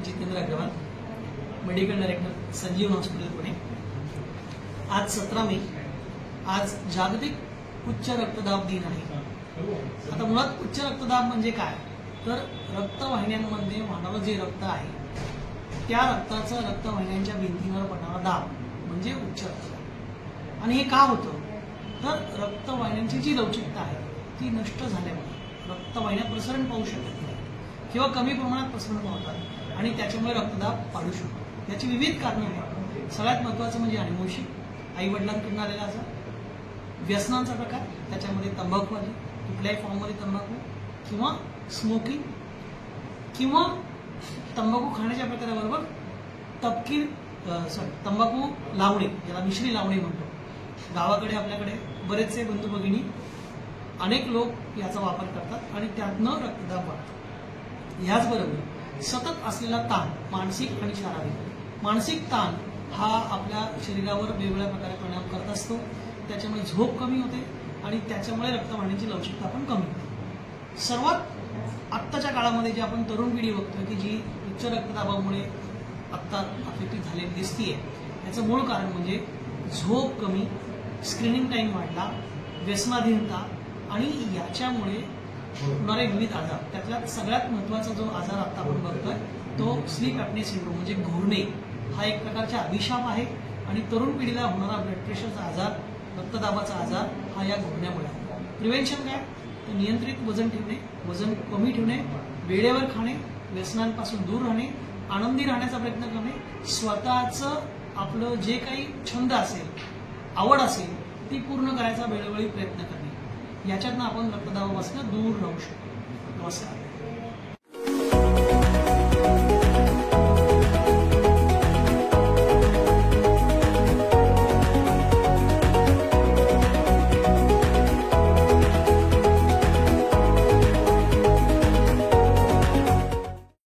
Jitendra Agarwal, medical director संजीवन hospital Pune. आज 17 मे, आज जागतिक उच्च रक्तदाब दिन आहे। आता मुळात उच्च रक्तदाब म्हणजे काय, तर रक्तवाहिन्यांमध्ये वाहणारं जे रक्त आहे त्या रक्ताचं रक्तवाहिन्यांच्या भिंतीवर पडणारा दाब म्हणजे उच्च रक्तदाब। आणि हे का होतं, तर रक्तवाहिन्यांची जी लवचिकता आहे ती नष्ट झाल्यामुळे रक्तवाहिन्या प्रसरण पाहू शकत नाही किंवा कमी प्रमाणात प्रसरण पावतात आणि त्याच्यामुळे रक्तदाब वाढू शकतो। याची विविध कारणं आहेत। सगळ्यात महत्त्वाचं म्हणजे अनुवंशिक, आई वडिलांकडून आलेला आजार, व्यसनांचा प्रकार, त्याच्यामध्ये तंबाखू आली, कुठल्याही फॉर्ममध्ये तंबाखू किंवा स्मोकिंग किंवा तंबाखू खाण्याच्या प्रकाराबरोबर तंबाखू लावणे, ज्याला मिश्री लावणे म्हणतो। गावाकडे आपल्याकडे बरेचसे बंधू भगिनी, अनेक लोक याचा वापर करतात आणि त्यातनं रक्तदाब वाढतो। याचबरोबर सतत असलेला ताण, मानसिक आणि शारीरिक। मानसिक ताण हा आपल्या शरीरावर वेगवेगळ्या प्रकारे परिणाम करत असतो, त्याच्यामुळे झोप कमी होते आणि त्याच्यामुळे रक्तवाहिन्यांची लवचिकता पण कमी होते। सर्वात आत्ताच्या काळामध्ये जी आपण तरुण पिढी बघतोय की जी उच्च रक्तदाबामुळे आत्ता अफेक्टिव्ह झालेली दिसतीये, याचं मूळ कारण म्हणजे झोप कमी, स्क्रीनिंग टाइम वाढला, व्यसनाधीनता आणि याच्यामुळे होणारे विविध आजार। त्यातला सगळ्यात महत्त्वाचा जो आजार आता आपण बघतोय तो स्लीप ॲपनिया सिंड्रोम म्हणजे घोरणे। हा एक प्रकारचा अभिशाप आहे आणि तरुण पिढीला होणारा ब्लड प्रेशरचा आजार, रक्तदाबाचा आजार हा या घोरण्यामुळे आहे। प्रिव्हेन्शन काय, तर नियंत्रित वजन ठेवणे, वजन कमी ठेवणे, वेळेवर खाणे, व्यसनांपासून दूर राहणे, आनंदी राहण्याचा प्रयत्न करणे, स्वतःचं आपलं जे काही छंद असेल, आवड असेल ती पूर्ण करायचा वेळोवेळी प्रयत्न करणे। याच्यातनं आपण रक्तदाबापासून दूर राहू शकतो। नमस्कार।